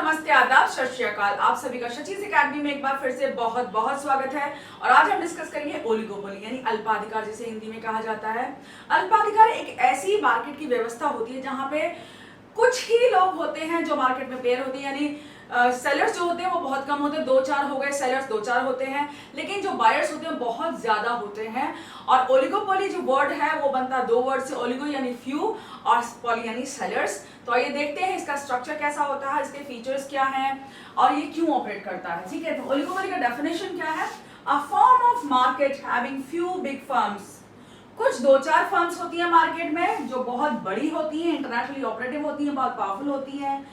नमस्ते, आदाब, सत श्री अकाल। आप सभी का शचीज एकेडमी में एक बार फिर से बहुत बहुत स्वागत है। और आज हम डिस्कस करेंगे ओलिगोपोली यानी अल्पाधिकार, जिसे हिंदी में कहा जाता है। अल्पाधिकार एक ऐसी मार्केट की व्यवस्था होती है जहां पे कुछ ही लोग होते हैं जो मार्केट में पेयर होते हैं, यानी सेलर्स जो होते हैं वो बहुत कम होते हैं, 2-4 हो गए, सेलर्स 2-4 होते हैं, लेकिन जो बायर्स होते हैं बहुत ज्यादा होते हैं। और ओलिगोपोली जो वर्ड है वो बनता है 2 वर्ड से, ओलिगो यानी फ्यू और पॉली यानी सेलर्स। तो आइए देखते हैं इसका स्ट्रक्चर कैसा होता है, इसके फीचर्स क्या हैं और ये क्यों ऑपरेट करता है। ठीक है, तो ओलिगोपोली का डेफिनेशन क्या है? A form of market having few big firms. कुछ 2-4 फर्म्स होती हैं मार्केट में जो बहुत बड़ी होती हैं, इंटरनेशनली ऑपरेटिव होती हैं, बहुत पावरफुल होती हैं,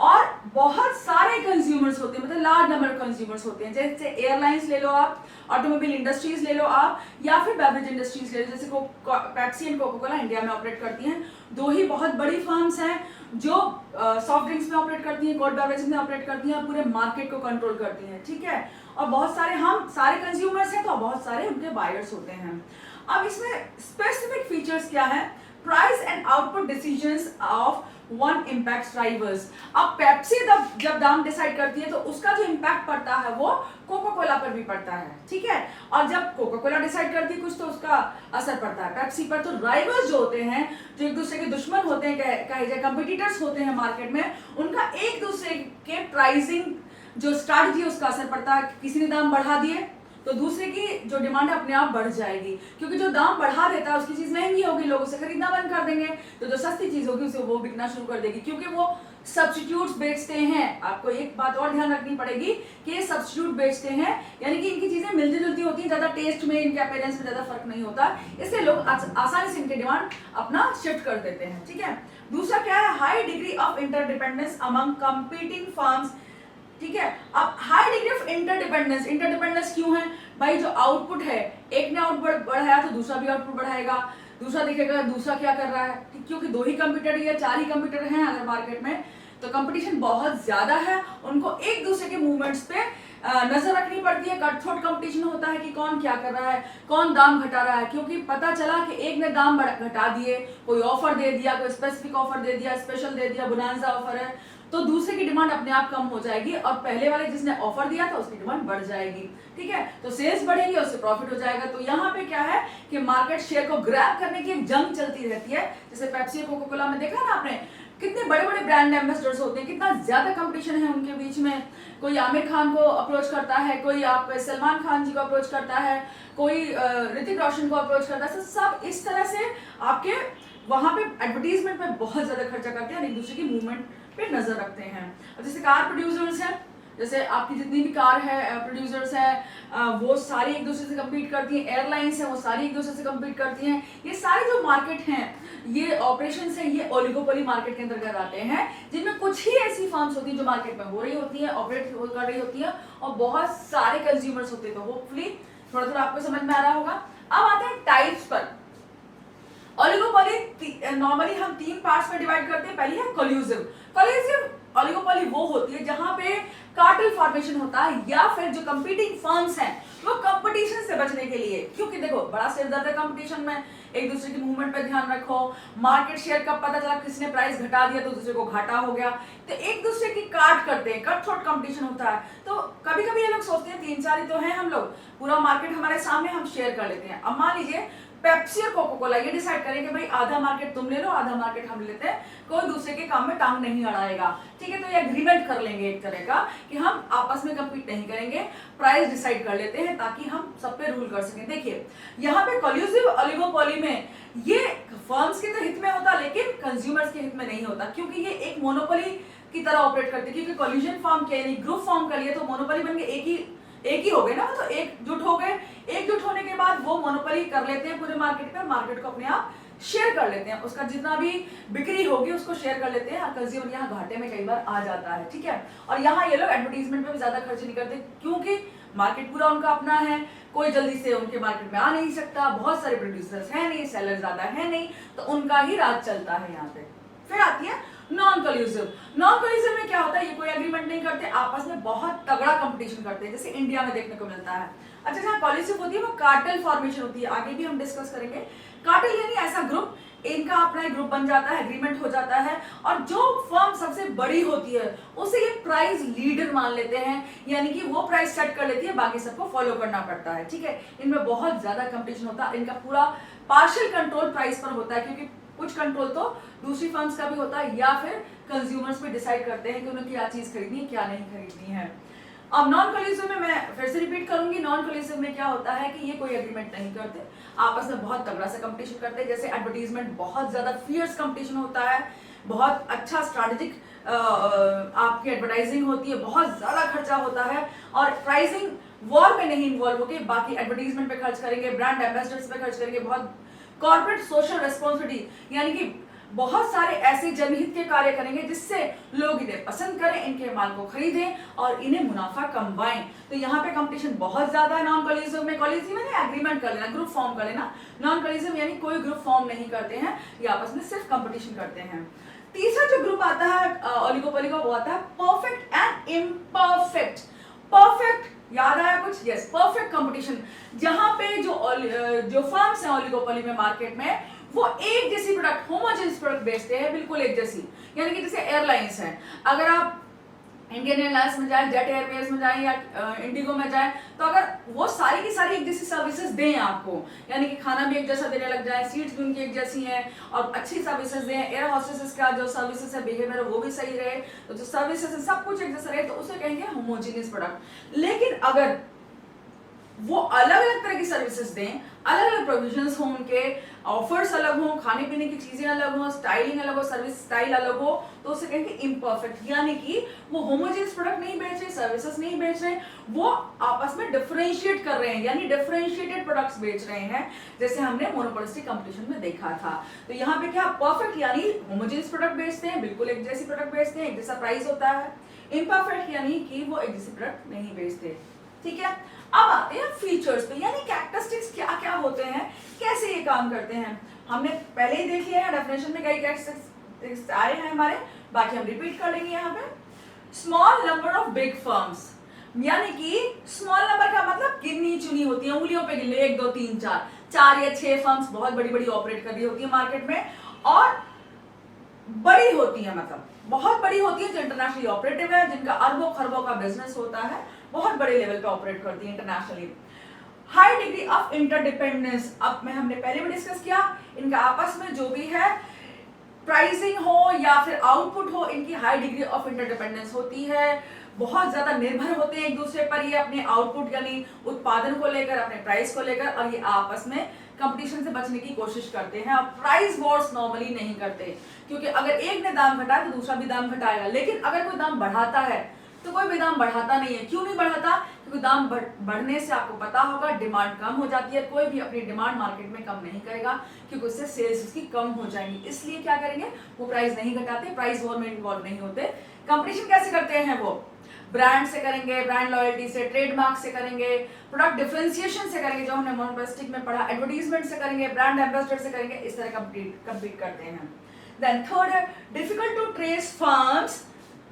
और बहुत सारे कंज्यूमर्स होते हैं, मतलब लार्ज नंबर ऑफ कंज्यूमर्स होते हैं। जैसे एयरलाइंस ले लो आप, ऑटोमोबाइल इंडस्ट्रीज ले लो आप, या फिर बेवरेज इंडस्ट्रीज ले लो, जैसे Pepsi and Coca Cola India में ऑपरेट करती हैं। 2 ही बहुत बड़ी फर्म्स हैं जो सॉफ्ट ड्रिंक्स में ऑपरेट करती हैं, कोल्ड बेवरेज में ऑपरेट करती हैं और पूरे मार्केट को कंट्रोल करती हैं। ठीक है, और बहुत सारे हम सारे कंज्यूमर्स हैं तो बहुत सारे उनके बायर्स होते हैं। अब इसमें स्पेसिफिक फीचर्स क्या है? Price and output decisions of one impact rivals. अब पेप्सी जब दाम डिसाइड करती है तो उसका जो इम्पैक्ट पड़ता है वो कोका कोला पर भी पड़ता है। ठीक है, और जब कोका कोला डिसाइड करती है कुछ तो उसका असर पड़ता है पेप्सी पर। तो राइवल्स जो होते हैं, जो एक दूसरे के दुश्मन होते हैं, कहे जाए कंपिटिटर्स होते हैं मार्केट में, उनका एक दूसरे के प्राइसिंग जो स्ट्रैटेजी उसका असर पड़ता है। किसी ने दाम बढ़ा दिए तो दूसरे की जो डिमांड है अपने आप बढ़ जाएगी, क्योंकि जो दाम बढ़ा देता है उसकी चीज महंगी होगी, लोग उसे खरीदना बंद कर देंगे, तो जो सस्ती चीज होगी उसे वो बिकना शुरू कर देगी, क्योंकि वो सब्स्टिट्यूट्स बेचते हैं। आपको एक बात और ध्यान रखनी पड़ेगी कि ये सब्स्टिट्यूट बेचते हैं, यानी कि इनकी चीजें मिलती जुलती होती हैं, ज्यादा टेस्ट में, इनके अपीयरेंस में ज्यादा फर्क नहीं होता, इसलिए लोग आसानी से इनके डिमांड अपना शिफ्ट कर देते हैं। ठीक है, दूसरा क्या है? High degree of interdependence among competing firms. ठीक है, अब high degree of interdependence. Interdependence क्यों है भाई? जो आउटपुट है, एक ने आउटपुट बढ़ाया तो दूसरा भी आउटपुट बढ़ाएगा, दूसरा देखेगा दूसरा क्या कर रहा है, क्योंकि 2 ही कंप्यूटर या 4 ही कंप्यूटर हैं अगर मार्केट में, तो कंपटीशन बहुत ज्यादा है, उनको एक दूसरे के मूवमेंट्स पे नजर रखनी पड़ती है। कटथ्रोट कंपटीशन होता है कि कौन क्या कर रहा है, कौन दाम घटा रहा है, क्योंकि पता चला कि एक ने दाम घटा दिए, कोई ऑफर दे दिया, कोई स्पेसिफिक ऑफर दे दिया, स्पेशल दे दिया, बोनांजा ऑफर है, तो दूसरे की डिमांड अपने आप कम हो जाएगी और पहले वाले जिसने ऑफर दिया था उसकी डिमांड बढ़ जाएगी। ठीक है, तो सेल्स बढ़ेगी और उससे प्रॉफिट हो जाएगा। तो यहाँ पे क्या है कि मार्केट शेयर को ग्रैब करने की एक जंग चलती रहती है। जैसे पेप्सी कोका कोला में देखा ना आपने, कितने बड़े बड़े ब्रांड एम्बेसडर्स होते हैं, कितना ज्यादा कंपटीशन है उनके बीच में। कोई आमिर खान को अप्रोच करता है, कोई आप सलमान खान जी को अप्रोच करता है, कोई ऋतिक रोशन को अप्रोच करता है, सब इस तरह से आपके वहां पे एडवर्टीजमेंट पे बहुत ज्यादा खर्चा करते हैं, एक दूसरे की मूवमेंट पे नजर रखते हैं। अब जैसे कार प्रोड्यूसर्स हैं, जैसे आपकी जितनी भी कार है प्रोड्यूसर्स है वो सारी एक दूसरे से कम्पीट करती हैं, एयरलाइंस है वो सारी एक दूसरे से कम्पीट करती हैं। ये सारे जो मार्केट हैं, ये ऑपरेशंस हैं, ये ओलिगोपोली मार्केट के अंतर्गत आते हैं, जिनमें कुछ ही ऐसी फर्म्स होती हैं जो मार्केट में हो रही होती हैं, ऑपरेट कर रही होती हैं, और बहुत सारे कंज्यूमर्स होते हैं। तो होपफुली थोड़ा थोड़ा आपको समझ में आ रहा होगा। अब आते हैं टाइप्स पर। ओलिगोपोली नॉर्मली हम 3 पार्ट्स में डिवाइड करते हैं। पहली है कोल्यूसिव। कोल्यूसिव ओलिगोपोली वो होती है जहां पे कार्टेल फॉर्मेशन होता है, या फिर जो कंपीटिंग फर्म्स हैं वो कंपटीशन से बचने के लिए, क्योंकि देखो बड़ा सिरदर्द है कंपटीशन में, एक दूसरे की मूवमेंट पे ध्यान रखो, मार्केट शेयर कब पता चला किसने प्राइस घटा दिया तो दूसरे को घाटा हो गया, तो एक दूसरे की काट करते हैं, कट थ्रोट कंपटीशन होता है। तो कभी कभी ये लोग सोचते हैं 3-4 ही तो हैं हम लोग, पूरा मार्केट हमारे सामने, हम शेयर कर लेते हैं। अब मान लीजिए पेप्सी और कोका कोला ये डिसाइड करें कि भाई आधा मार्केट तुम ले लो, आधा मार्केट हम लेते हैं, कोई दूसरे के काम में टांग नहीं अड़ाएगा। ठीक है, तो ये एग्रीमेंट कर लेंगे एक तरह का कि हम आपस में कम्पीट नहीं करेंगे, प्राइस डिसाइड कर लेते हैं ताकि हम सब पे रूल कर सकें। देखिए यहाँ पे कोल्यूसिव ओलिगोपोली में ये फर्म्स के तो हित में होता लेकिन कंज्यूमर्स के हित में नहीं होता, क्योंकि ये एक मोनोपोली की तरह ऑपरेट करते हैं। क्योंकि कोल्यूजन फॉर्म किया यानी ग्रुप फॉर्म कर लिया तो मोनोपोली बन के एक ही हो गए ना, तो एकजुट हो गए। एकजुट होने के बाद वो मोनोपोली कर लेते हैं पूरे मार्केट पे, मार्केट को अपने आप शेयर कर लेते हैं, उसका जितना भी बिक्री होगी उसको शेयर कर लेते हैं, और कंज्यूमर यहाँ घाटे में कई बार आ जाता है। ठीक है, और यहाँ ये लोग एडवर्टीजमेंट पे भी ज्यादा खर्च नहीं करते, क्योंकि मार्केट पूरा उनका अपना है, कोई जल्दी से उनके मार्केट में आ नहीं सकता, बहुत सारे प्रोड्यूसर्स है नहीं, सेलर ज्यादा है नहीं, तो उनका ही राज चलता है यहाँ पे। फिर आती है नॉन कोल्यूसिव। नॉन कोल्यूसिव में क्या होता है? ये कोई एग्रीमेंट नहीं करते, आपस में बहुत तगड़ा कंपटीशन करते हैं, जैसे इंडिया में देखने को मिलता है। अच्छा, जहाँ कोल्यूसिव होती है वो कार्टेल फॉर्मेशन होती है, आगे भी हम डिस्कस करेंगे। कार्टेल यानी ऐसा ग्रुप इनका अपना एक ग्रुप बन जाता है, एग्रीमेंट हो जाता है, और जो फर्म सबसे बड़ी होती है उसे ये प्राइस लीडर मान लेते हैं, यानी कि वो प्राइस सेट कर लेती है, बाकी सबको फॉलो करना पड़ता है। ठीक है, इनमें बहुत ज्यादा कंपटीशन होता है, इनका पूरा पार्शियल कंट्रोल प्राइस पर होता है, क्योंकि कुछ कंट्रोल तो दूसरी फर्म्स का भी होता है, या फिर कंज्यूमर्स भी डिसाइड करते हैं कि उन्हें क्या चीज खरीदनी है, क्या नहीं खरीदनी है। अब नॉन कोलिजिव में मैं फिर से रिपीट करूंगी, नॉन कोलिजिव में क्या होता है कि ये कोई एग्रीमेंट नहीं करते, आपस में बहुत तगड़ा सा कंपटीशन करते हैं। जैसे एडवर्टीजमेंट, बहुत ज्यादा फियर्स कंपटीशन होता है, बहुत अच्छा स्ट्रैटेजिक आपकी एडवर्टाइजिंग होती है, बहुत ज्यादा खर्चा होता है, और प्राइसिंग वॉर में नहीं इन्वॉल्व होके बाकी एडवर्टीजमेंट पे खर्च करेंगे, ब्रांड एम्बेसडर्स पे खर्च करेंगे, बहुत कॉर्पोरेट सोशल रेस्पॉन्सिबिलिटी, यानी कि बहुत सारे ऐसे जनहित के कार्य करेंगे जिससे लोग इन्हें पसंद करें, इनके माल को खरीदें और इन्हें मुनाफा कमवाएं। तो यहाँ पे कंपटीशन बहुत ज्यादा है नॉन कोलिजिव में। कोलिजिव में एग्रीमेंट कर लेना, ग्रुप फॉर्म कर लेना। नॉन कोलिजिव यानी कोई ग्रुप फॉर्म नहीं करते हैं, ये आपस में सिर्फ कंपटीशन करते हैं। तीसरा जो ग्रुप आता है ओलिगोपोली का, वो आता है परफेक्ट एंड इम्परफेक्ट। परफेक्ट याद आया कुछ? यस, परफेक्ट कंपटीशन, जहां पे जो फर्म्स हैं ओलिगोपोली में मार्केट में, वो एक जैसी प्रोडक्ट, होमोजेनियस प्रोडक्ट बेचते हैं, बिल्कुल एक जैसी। यानी कि जैसे एयरलाइंस हैं, अगर आप इंडियन एयरलाइंस में जाए, जेट एयरवेज में जाए या इंडिगो में जाए, तो अगर वो सारी की सारी एक जैसी सर्विसेज दें आपको, यानी कि खाना भी एक जैसा देने लग जाए, सीट्स भी उनकी एक जैसी हैं और अच्छी सर्विसेज दें, एयर होस्टेसेस का जो सर्विसेज है, बिहेवियर है, वो भी सही रहे, तो जो सर्विसेज है सब कुछ एक जैसा रहे, तो उसे कहेंगे होमोजेनियस प्रोडक्ट। लेकिन अगर वो अलग अलग तरह की सर्विसेज दें, अलग अलग प्रोविजंस हो, उनके ऑफर्स अलग हो, खाने पीने की चीजें अलग हो, स्टाइलिंग अलग हो, सर्विस स्टाइल अलग हो, तो उसे कहेंगे इम्परफेक्ट। यानी कि वो होमोजेनियस प्रोडक्ट नहीं बेच रहे, सर्विसेज नहीं बेच रहे, वो आपस में डिफरेंशिएट कर रहे हैं, यानी डिफरेंशिएटेड प्रोडक्ट्स बेच रहे हैं, जैसे हमने मोनोपोलिस्टिक कंपटीशन में देखा था। तो यहाँ पे क्या, परफेक्ट यानी होमोजेनियस प्रोडक्ट बेचते हैं, बिल्कुल एक जैसी प्रोडक्ट बेचते हैं, एक जैसा प्राइस होता है। इम्परफेक्ट यानी कि वो एक जैसी प्रोडक्ट नहीं बेचते। ठीक है, अब आते हैं फीचर्स पे, यानी कैरेक्टरिस्टिक्स क्या क्या होते हैं, कैसे ये काम करते हैं। हमने पहले ही देख लिया है, डेफिनेशन में कई कैरेक्टरिस्टिक्स आए हैं हमारे, बाकी हम रिपीट कर लेंगे यहाँ पे। Small number of big firms, यानी कि स्मॉल नंबर का मतलब गिनी चुनी होती है, उंगलियों पे गिन लो, 1 2 3 4 या 6 फर्म्स बहुत बड़ी बड़ी ऑपरेट कर रही होती है मार्केट में, और बड़ी होती है, मतलब बहुत बड़ी होती है, जो इंटरनेशनली ऑपरेटिव है, जिनका अरबों खरबों का बिजनेस होता है, बहुत बड़े लेवल पे ऑपरेट करती है internationally. High degree of interdependence, अब में हमने पहले भी डिस्कस किया, इनका आपस में जो भी है प्राइसिंग हो या फिर आउटपुट हो, इनकी हाई डिग्री ऑफ इंटरडिपेंडेंस होती है, बहुत ज्यादा निर्भर होते हैं एक दूसरे पर, ये अपने आउटपुट यानी उत्पादन को लेकर, अपने प्राइस को लेकर, और ये आपस में कंपटीशन से बचने की कोशिश करते हैं। और प्राइस वॉर्स नॉर्मली नहीं करते, क्योंकि अगर एक ने दाम घटाया तो दूसरा भी दाम घटाएगा, लेकिन अगर कोई दाम बढ़ाता है तो कोई भी दाम बढ़ाता नहीं है। क्यों नहीं बढ़ाता? क्योंकि दाम बढ़ने से आपको पता होगा डिमांड कम हो जाती है, कोई भी अपनी डिमांड मार्केट में कम नहीं करेगा, क्योंकि उससे सेल्स उसकी कम हो जाएंगी। इसलिए क्या करेंगे, वो प्राइस नहीं घटाते, प्राइस वॉर में इन्वॉल्व नहीं होते। कंपटीशन कैसे करते हैं वो? ब्रांड से करेंगे, ब्रांड लॉयल्टी से, ट्रेडमार्क से करेंगे, प्रोडक्ट डिफरेंशिएशन से करेंगे, जो हमने मोनोपोलिस्टिक में पढ़ा, एडवर्टीजमेंट से करेंगे, ब्रांड एम्बेसडर से करेंगे, इस तरह कम्पीट करते हैं। देन थर्ड है difficult to trace firms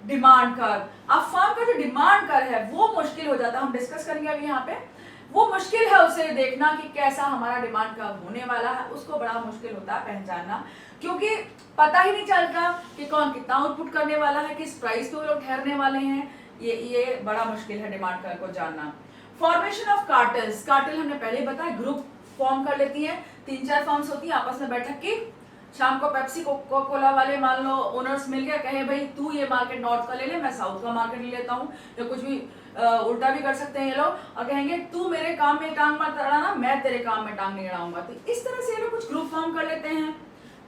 demand curve. अब फर्म का जो डिमांड कर्व है वो मुश्किल हो जाता है, हम डिस्कस करेंगे अभी यहाँ पे। वो मुश्किल है उसे देखना कि कैसा हमारा डिमांड कर्व होने वाला है, उसको बड़ा मुश्किल होता है पहचानना, क्योंकि पता ही नहीं चलता कि कौन कितना आउटपुट करने वाला है, किस प्राइस पे वो लोग ठहरने वाले हैं, ये बड़ा मुश्किल है डिमांड कर्व को जानना। फॉर्मेशन ऑफ कार्टेल्स, कार्टेल हमने पहले बताया, ग्रुप फॉर्म कर लेती है, 3-4 फर्म्स होती है आपस में बैठक की। शाम को पेप्सी कोका कोला वाले मान लो ओनर्स मिल गए, कहे भाई तू ये मार्केट नॉर्थ का ले ले, मैं साउथ का मार्केट ले लेता हूँ, या कुछ भी उल्टा भी कर सकते हैं ये लोग, और कहेंगे तू मेरे काम में टांग मत अड़ाना, मैं तेरे काम में टांग नहीं अड़ाऊंगा। तो इस तरह से ये लोग कुछ ग्रुप फॉर्म कर लेते हैं,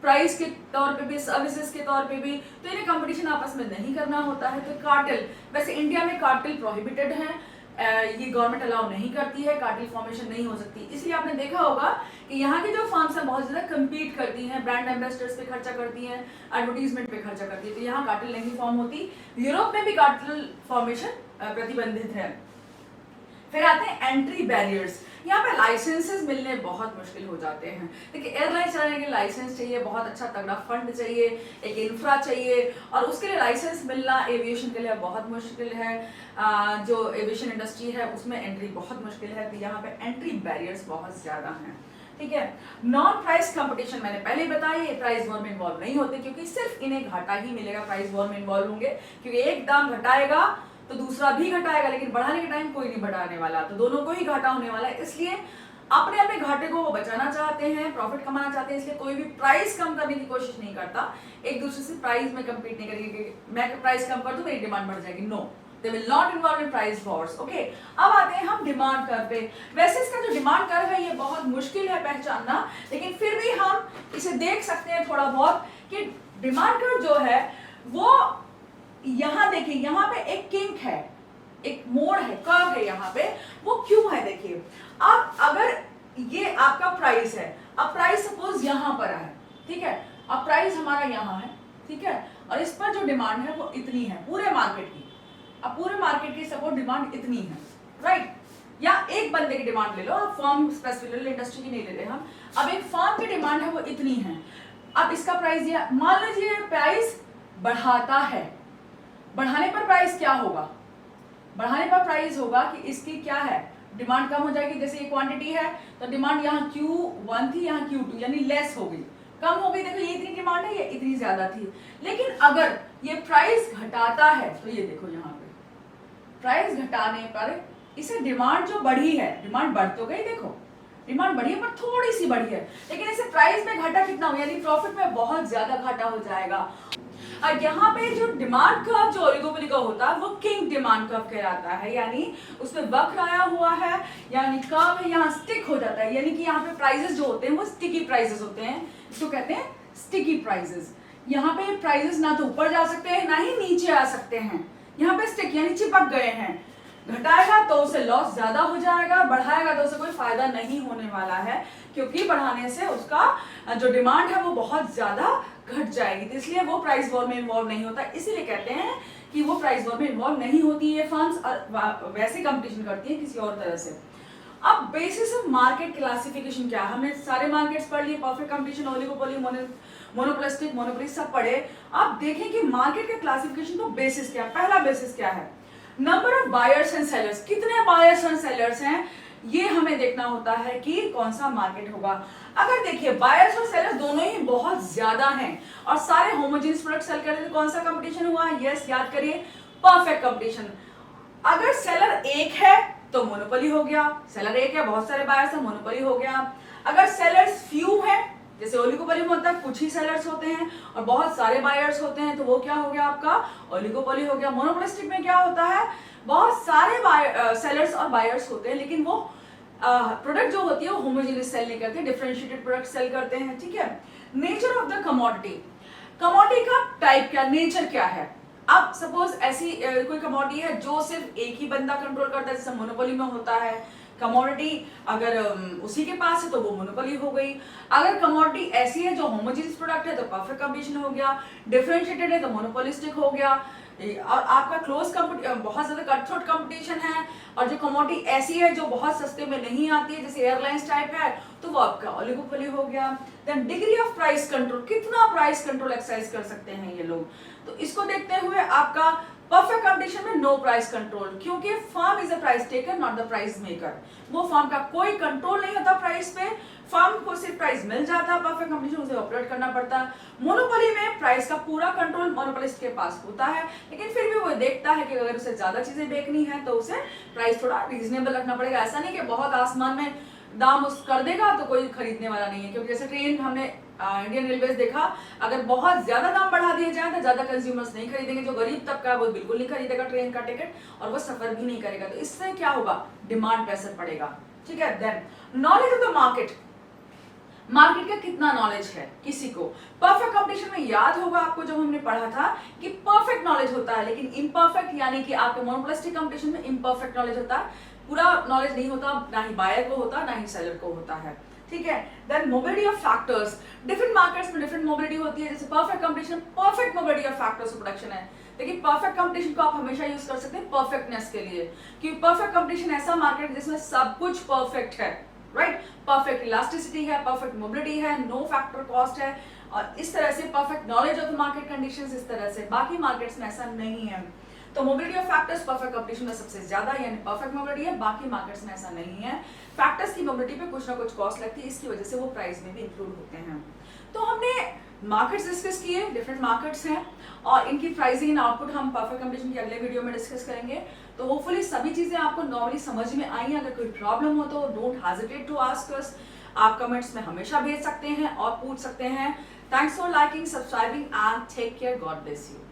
प्राइस के तौर पे भी, सर्विसेज के तौर पे भी, तो इन्हें कंपटीशन आपस में नहीं करना होता है। तो कार्टेल, वैसे इंडिया में कार्टेल प्रोहिबिटेड है, ये गवर्नमेंट अलाउ नहीं करती है, कार्टेल फॉर्मेशन नहीं हो सकती। इसलिए आपने देखा होगा कि यहाँ की जो फर्म्स हैं बहुत ज्यादा कम्पीट करती हैं, ब्रांड एम्बेसडर्स पे खर्चा करती हैं, एडवर्टीजमेंट पे खर्चा करती है, तो यहाँ कार्टेल नहीं फॉर्म होती। यूरोप में भी कार्टेल फॉर्मेशन प्रतिबंधित है। फिर आते हैं एंट्री बैरियर्स, यहाँ पे लाइसेंसेस मिलने बहुत मुश्किल हो जाते हैं। देखिए एयरलाइन चलाने के लिए लाइसेंस चाहिए, बहुत अच्छा तगड़ा फंड चाहिए, एक इंफ्रा चाहिए, और उसके लिए लाइसेंस मिलना एविएशन के लिए बहुत मुश्किल है। जो एविएशन इंडस्ट्री है उसमें एंट्री बहुत मुश्किल है, तो यहाँ पे एंट्री बैरियर्स बहुत ज्यादा हैं। ठीक है। नॉन प्राइस कंपटीशन मैंने पहले ही बताया, ये प्राइस वॉर में इन्वॉल्व नहीं होते क्योंकि सिर्फ इन्हें घाटा ही मिलेगा, प्राइस वॉर में इन्वॉल्व होंगे क्योंकि एक दाम घटाएगा तो दूसरा भी घटाएगा, लेकिन बढ़ाने के टाइम कोई नहीं बढ़ाने वाला, तो दोनों को ही घाटा होने वाला है। इसलिए अपने अपने घाटे को वो बचाना चाहते हैं, प्रॉफिट कमाना चाहते हैं, इसलिए कोई भी प्राइस कम करने की कोशिश नहीं करता, एक दूसरे से प्राइस में कम्पीट नहीं करेंगे। मैं प्राइस कम कर दूं मेरी डिमांड बढ़ जाएगी, no, they will not involve in price wars. Okay, अब आते हैं हम डिमांड कर्व पे। वैसे इसका जो डिमांड कर्व है ये बहुत मुश्किल है पहचानना, लेकिन फिर भी हम इसे देख सकते हैं थोड़ा बहुत कि डिमांड कर्व जो है वो यहाँ देखिए, यहाँ पे एक किंक है, एक मोड़ है, कर्व है यहाँ पे, वो क्यों है देखिए। अब अगर ये आपका प्राइस है, अब प्राइस सपोज यहाँ पर है, ठीक है, अब प्राइस हमारा यहाँ है, ठीक है, और इस पर जो डिमांड है वो इतनी है पूरे मार्केट की। अब पूरे मार्केट की सपोज डिमांड इतनी है, राइट, या एक बंदे की डिमांड ले लो, अब फर्म स्पेसिफिकली इंडस्ट्री की नहीं लेते हम, अब एक फर्म की डिमांड है वो इतनी है। अब इसका प्राइस ये, मान लीजिए प्राइस बढ़ाता है, बढ़ाने पर प्राइस क्या होगा, बढ़ाने पर प्राइस होगा कि इसकी क्या है, डिमांड कम हो जाएगी। जैसे ये क्वांटिटी है तो डिमांड यहाँ Q1 थी, यहाँ Q2 यानी लेस हो गई, कम हो गई। देखो ये इतनी डिमांड है, ये इतनी ज्यादा थी, लेकिन अगर ये प्राइस घटाता है तो ये देखो यहाँ पे प्राइस घटाने पर इसे डिमांड जो बढ़ी है, डिमांड बढ़ तो गई, देखो डिमांड बढ़ी है पर थोड़ी सी बढ़ी है, लेकिन इसे प्राइस में घाटा कितना हो, यानी प्रॉफिट में बहुत ज्यादा घाटा हो जाएगा। और यहाँ पे जो डिमांड कर्व जो ओलिगोपोली का होता है वो किंग डिमांड कर्व कहलाता है, यानी उसमें वक्र आया हुआ है, यानी कर्व है, यहाँ स्टिक हो जाता है, यानी कि यहाँ पे प्राइसेस जो होते हैं वो स्टिकी प्राइसेस होते हैं, इसको कहते हैं स्टिकी प्राइसेस। यहाँ पे प्राइसेस ना तो ऊपर जा सकते हैं ना ही नीचे आ सकते हैं, यहाँ पे स्टिक यानी चिपक गए हैं। घटाएगा तो उसे लॉस ज्यादा हो जाएगा, बढ़ाएगा तो उसे कोई फायदा नहीं होने वाला है, क्योंकि बढ़ाने से उसका जो डिमांड है वो बहुत ज्यादा घट जाएगी, तो इसलिए वो प्राइस वॉर में इन्वॉल्व नहीं होता। इसीलिए कहते हैं कि वो प्राइस वॉर में इन्वॉल्व नहीं होती है फर्म्स, और वैसे कंपटीशन करती है किसी और तरह से। अब बेसिस ऑफ मार्केट क्लासिफिकेशन क्या है, हमने सारे मार्केट्स पढ़ लिए, perfect competition, oligopoly, monopolistic, monopoly सब पढ़े। अब देखें कि मार्केट के क्लासिफिकेशन का बेसिस क्या है। पहला बेसिस क्या है, number of buyers and sellers, कितने बायर्स एंड सेलर्स हैं, ये हमें देखना होता है कि कौन सा मार्केट होगा। अगर देखिए बायर्स और सेलर्स दोनों ही बहुत ज्यादा हैं और सारे होमोजेनियस प्रोडक्ट सेल कर रहे हैं, तो कौन सा कंपटीशन हुआ, यस याद करिए, परफेक्ट कंपटीशन। अगर सेलर एक है तो मोनोपोली हो गया, सेलर एक है बहुत सारे बायर्स हैं, मोनोपोली हो गया। अगर सेलर्स फ्यू है, जैसे ओलिगोपोली में होता है कुछ ही सेलर्स होते हैं और बहुत सारे बायर्स होते हैं, तो वो क्या हो गया आपका, ओलिगोपोली हो गया। मोनोपोलिस्टिक में क्या होता है, बहुत सारे सेलर्स और बायर्स होते हैं, लेकिन वो प्रोडक्ट जो होती है वो होमोजेनियस सेल नहीं करते, डिफरेंशिएटेड प्रोडक्ट सेल करते हैं, ठीक है। Nature of the commodity, commodity का टाइप क्या, नेचर क्या है। अब सपोज ऐसी कोई कमोडिटी है जो सिर्फ एक ही बंदा कंट्रोल करता है, जैसे मोनोपोली में होता है कमोडिटी, अगर उसी के पास है तो वो मोनोपोली हो गई। अगर कमोडिटी ऐसी है जो होमोजेनियस प्रोडक्ट है तो परफेक्ट कंपटीशन हो गया, डिफरेंशिएटेड है तो मोनोपोलिस्टिक हो गया, और आपका क्लोज बहुत ज्यादा कटथ्रोट कंपटीशन है, और जो कमोडिटी ऐसी है जो बहुत सस्ते में नहीं आती है, जैसे एयरलाइंस टाइप है, तो वो आपका ओलिगोपोली हो गया। Then degree of price control, कितना प्राइस कंट्रोल एक्सरसाइज कर सकते हैं ये लोग, तो इसको देखते हुए आपका परफेक्ट कंपटीशन में नो प्राइस कंट्रोल, क्योंकि firm is a price taker not the price maker, वो फर्म का कोई कंट्रोल नहीं होता प्राइस पे, फर्म को सिर्फ प्राइस मिल जाता है, परफेक्ट कंपटीशन उसे ऑपरेट करना पड़ता है। मोनोपोली में प्राइस का पूरा कंट्रोल मोनोपोलिस्ट के पास होता है, लेकिन फिर भी वो देखता है कि अगर उसे ज्यादा चीजें बेचनी है तो उसे प्राइस थोड़ा रीजनेबल रखना पड़ेगा। ऐसा नहीं कि बहुत आसमान में दाम उस कर देगा तो कोई खरीदने वाला नहीं है, क्योंकि जैसे ट्रेन हमने इंडियन रेलवेज देखा, अगर बहुत ज्यादा दाम बढ़ा दिए जाए तो ज्यादा कंज्यूमर्स नहीं खरीदेंगे, जो गरीब तबका है वो बिल्कुल नहीं खरीदेगा ट्रेन का टिकट, और वो सफर भी नहीं करेगा, तो इससे क्या होगा, डिमांड पे असर पड़ेगा, ठीक है। Then knowledge of the market, market का कितना नॉलेज है किसी को। परफेक्ट कंपटीशन में याद होगा आपको जब हमने पढ़ा था कि परफेक्ट नॉलेज होता है, लेकिन इम्परफेक्ट, यानी कि आपके मोनोपोलिस्टिक कंपटीशन में इम्परफेक्ट नॉलेज होता है, पूरा नॉलेज नहीं होता, ना ही बायर को होता ना ही सेलर को होता है, ठीक है। Then mobility of factors, different markets में डिफरेंट मोबिलिटी होती है, जैसे perfect competition perfect mobility of factors production है। देखिए परफेक्ट कंपटीशन को आप हमेशा यूज कर सकते हैं परफेक्टनेस के लिए, क्योंकि परफेक्ट कंपटीशन ऐसा मार्केट है जिसमें सब कुछ परफेक्ट है, राइट, परफेक्ट इलास्टिसिटी है, परफेक्ट मोबिलिटी है, नो फैक्टर कॉस्ट है, और इस तरह से perfect knowledge of the market conditions, इस तरह से। बाकी मार्केट्स में ऐसा नहीं है। तो mobility of factors perfect competition में सबसे ज्यादा यानी परफेक्ट मोबिलिटी है, बाकी मार्केट्स में ऐसा नहीं है। फैक्टर्स की मोबिलिटी पे कुछ ना कुछ कॉस्ट लगती है, इसकी वजह से वो प्राइस में भी इंक्लूड होते हैं। तो हमने मार्केट्स डिस्कस किए, डिफरेंट मार्केट्स हैं और इनकी प्राइसिंग एंड आउटपुट हम परफेक्ट कंपटीशन के अगले वीडियो में डिस्कस करेंगे। तो होपफुली सभी चीजें आपको नॉर्मली समझ में आई हैं। अगर कोई प्रॉब्लम हो तो don't hesitate to ask us, आप कमेंट्स में हमेशा भेज सकते हैं और पूछ सकते हैं। Thanks for liking, subscribing and take care, God bless you.